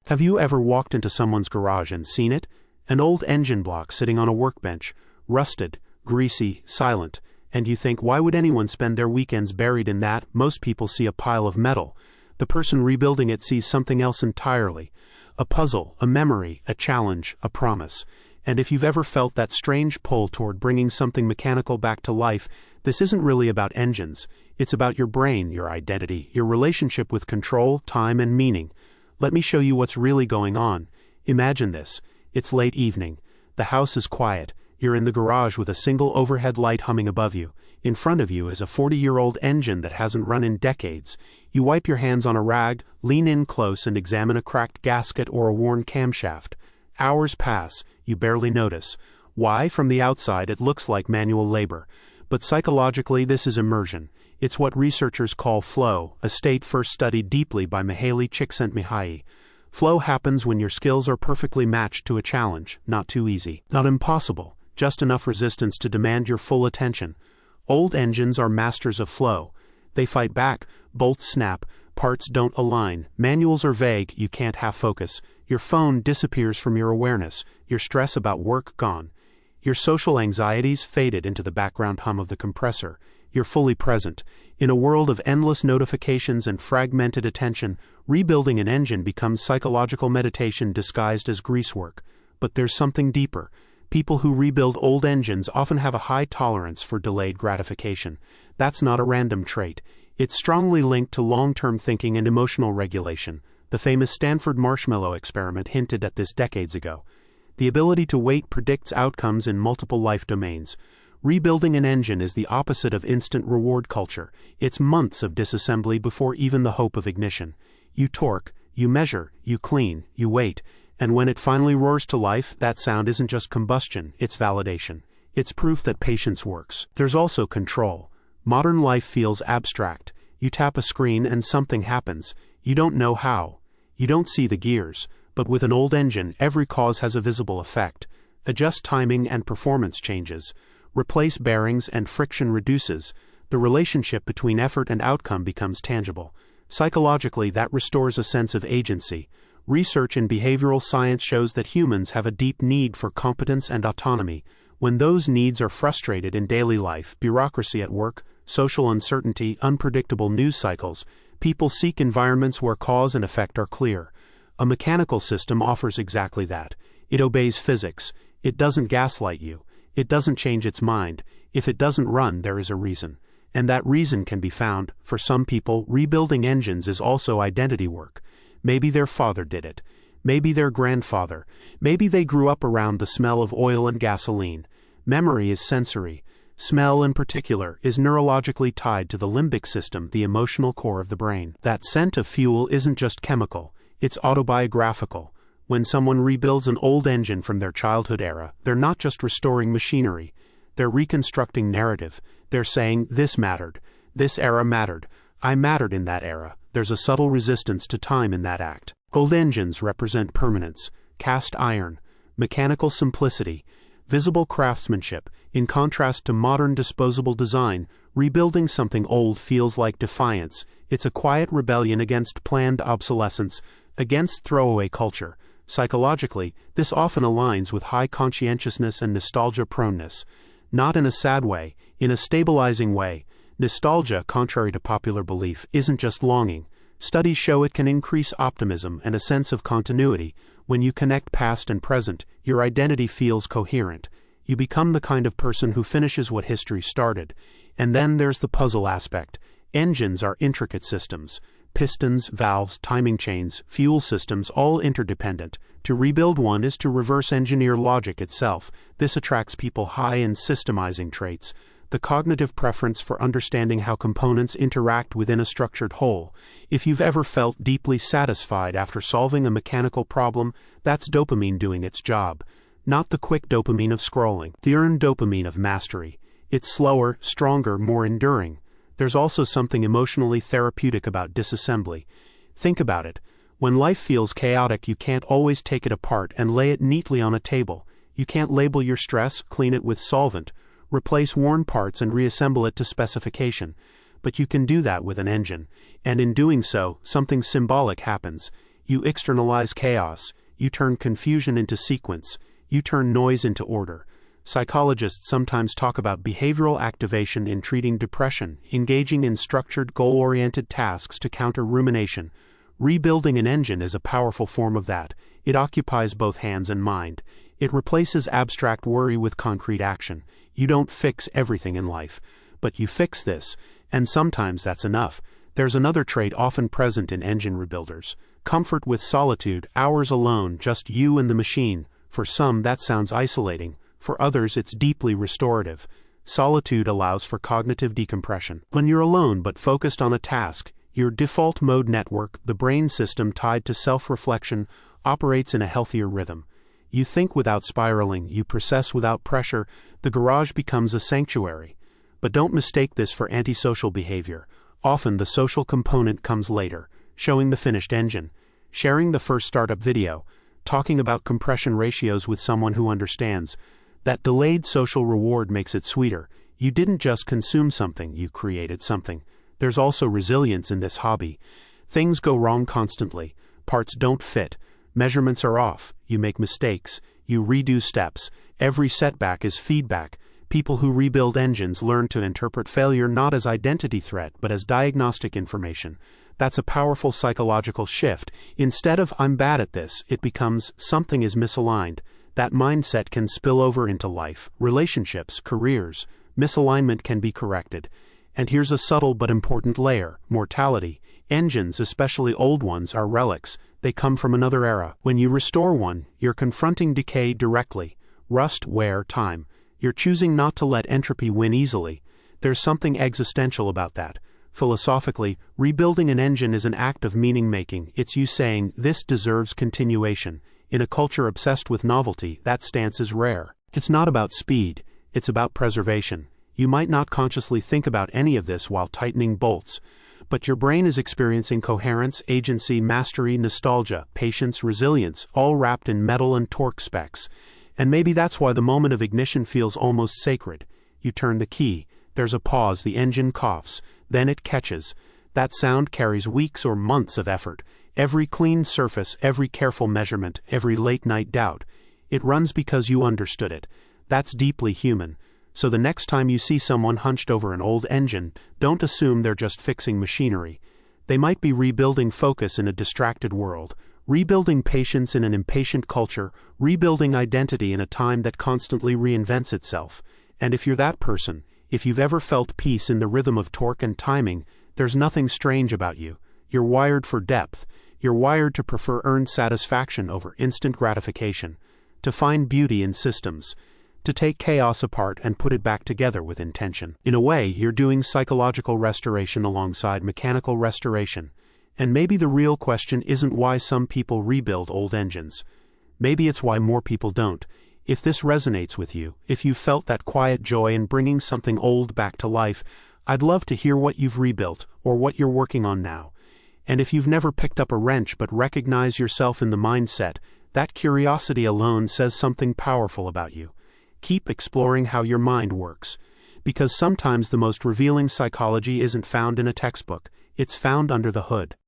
Have you ever walked into someone's garage and seen it? An old engine block sitting on a workbench, rusted, greasy, silent, and you think, why would anyone spend their weekends buried in that? Most people see a pile of metal. The person rebuilding it sees something else entirely. A puzzle, a memory, a challenge, a promise. And if you've ever felt that strange pull toward bringing something mechanical back to life, this isn't really about engines. It's about your brain, your identity, your relationship with control, time, and meaning. Let me show you what's really going on. Imagine this. It's late evening. The house is quiet. You're in the garage with a single overhead light humming above you. In front of you is a 40-year-old engine that hasn't run in decades. You wipe your hands on a rag, lean in close, and examine a cracked gasket or a worn camshaft. Hours pass. You barely notice. Why? From the outside, it looks like manual labor. But psychologically, this is immersion. It's what researchers call flow, a state first studied deeply by Mihaly Csikszentmihalyi. Flow happens when your skills are perfectly matched to a challenge, not too easy, not impossible, just enough resistance to demand your full attention. Old engines are masters of flow. They fight back, bolts snap, parts don't align, manuals are vague, you can't half focus. Your phone disappears from your awareness, your stress about work gone. Your social anxieties faded into the background hum of the compressor. You're fully present. In a world of endless notifications and fragmented attention, rebuilding an engine becomes psychological meditation disguised as greasework. But there's something deeper. People who rebuild old engines often have a high tolerance for delayed gratification. That's not a random trait. It's strongly linked to long-term thinking and emotional regulation. The famous Stanford marshmallow experiment hinted at this decades ago. The ability to wait predicts outcomes in multiple life domains. Rebuilding an engine is the opposite of instant reward culture. It's months of disassembly before even the hope of ignition. You torque, you measure, you clean, you wait, and when it finally roars to life, that sound isn't just combustion, it's validation. It's proof that patience works. There's also control. Modern life feels abstract. You tap a screen and something happens. You don't know how. You don't see the gears. But with an old engine, every cause has a visible effect. Adjust timing and performance changes. Replace bearings and friction reduces. The relationship between effort and outcome becomes tangible. Psychologically, that restores a sense of agency. Research in behavioral science shows that humans have a deep need for competence and autonomy. When those needs are frustrated in daily life, bureaucracy at work, social uncertainty, unpredictable news cycles, people seek environments where cause and effect are clear. A mechanical system offers exactly that. It obeys physics. It doesn't gaslight you. It doesn't change its mind. If it doesn't run, there is a reason. And that reason can be found. For some people, rebuilding engines is also identity work. Maybe their father did it. Maybe their grandfather. Maybe they grew up around the smell of oil and gasoline. Memory is sensory. Smell, in particular, is neurologically tied to the limbic system, the emotional core of the brain. That scent of fuel isn't just chemical. It's autobiographical. When someone rebuilds an old engine from their childhood era, they're not just restoring machinery. They're reconstructing narrative. They're saying, this mattered. This era mattered. I mattered in that era. There's a subtle resistance to time in that act. Old engines represent permanence, cast iron, mechanical simplicity, visible craftsmanship. In contrast to modern disposable design, rebuilding something old feels like defiance. It's a quiet rebellion against planned obsolescence, against throwaway culture. Psychologically, this often aligns with high conscientiousness and nostalgia proneness. Not in a sad way, in a stabilizing way. Nostalgia, contrary to popular belief, isn't just longing. Studies show it can increase optimism and a sense of continuity. When you connect past and present, your identity feels coherent. You become the kind of person who finishes what history started. And then there's the puzzle aspect. Engines are intricate systems. Pistons, valves, timing chains, fuel systems, all interdependent. To rebuild one is to reverse engineer logic itself. This attracts people high in systemizing traits. The cognitive preference for understanding how components interact within a structured whole. If you've ever felt deeply satisfied after solving a mechanical problem, that's dopamine doing its job. Not the quick dopamine of scrolling, the earned dopamine of mastery. It's slower, stronger, more enduring. There's also something emotionally therapeutic about disassembly. Think about it. When life feels chaotic, you can't always take it apart and lay it neatly on a table. You can't label your stress, clean it with solvent, replace worn parts and reassemble it to specification. But you can do that with an engine. And in doing so, something symbolic happens. You externalize chaos. You turn confusion into sequence. You turn noise into order. Psychologists sometimes talk about behavioral activation in treating depression, engaging in structured, goal-oriented tasks to counter rumination. Rebuilding an engine is a powerful form of that. It occupies both hands and mind. It replaces abstract worry with concrete action. You don't fix everything in life, but you fix this, and sometimes that's enough. There's another trait often present in engine rebuilders: comfort with solitude, hours alone, just you and the machine. For some, that sounds isolating. For others, it's deeply restorative. Solitude allows for cognitive decompression. When you're alone but focused on a task, your default mode network, the brain system tied to self-reflection, operates in a healthier rhythm. You think without spiraling, you process without pressure. The garage becomes a sanctuary. But don't mistake this for antisocial behavior. Often the social component comes later, showing the finished engine, sharing the first startup video, talking about compression ratios with someone who understands. That delayed social reward makes it sweeter. You didn't just consume something, you created something. There's also resilience in this hobby. Things go wrong constantly. Parts don't fit. Measurements are off. You make mistakes. You redo steps. Every setback is feedback. People who rebuild engines learn to interpret failure not as identity threat but as diagnostic information. That's a powerful psychological shift. Instead of "I'm bad at this," it becomes "something is misaligned." That mindset can spill over into life, relationships, careers. Misalignment can be corrected. And here's a subtle but important layer: mortality. Engines, especially old ones, are relics. They come from another era. When you restore one, you're confronting decay directly. Rust, wear, time. You're choosing not to let entropy win easily. There's something existential about that. Philosophically, rebuilding an engine is an act of meaning-making. It's you saying, "This deserves continuation." In a culture obsessed with novelty, that stance is rare. It's not about speed, it's about preservation. You might not consciously think about any of this while tightening bolts, but your brain is experiencing coherence, agency, mastery, nostalgia, patience, resilience, all wrapped in metal and torque specs. And maybe that's why the moment of ignition feels almost sacred. You turn the key, there's a pause, the engine coughs, then it catches. That sound carries weeks or months of effort. Every cleaned surface, every careful measurement, every late-night doubt. It runs because you understood it. That's deeply human. So the next time you see someone hunched over an old engine, don't assume they're just fixing machinery. They might be rebuilding focus in a distracted world, rebuilding patience in an impatient culture, rebuilding identity in a time that constantly reinvents itself. And if you're that person, if you've ever felt peace in the rhythm of torque and timing, there's nothing strange about you. You're wired for depth. You're wired to prefer earned satisfaction over instant gratification, to find beauty in systems, to take chaos apart and put it back together with intention. In a way, you're doing psychological restoration alongside mechanical restoration. And maybe the real question isn't why some people rebuild old engines. Maybe it's why more people don't. If this resonates with you, if you felt that quiet joy in bringing something old back to life, I'd love to hear what you've rebuilt or what you're working on now. And if you've never picked up a wrench but recognize yourself in the mindset, that curiosity alone says something powerful about you. Keep exploring how your mind works, because sometimes the most revealing psychology isn't found in a textbook, it's found under the hood.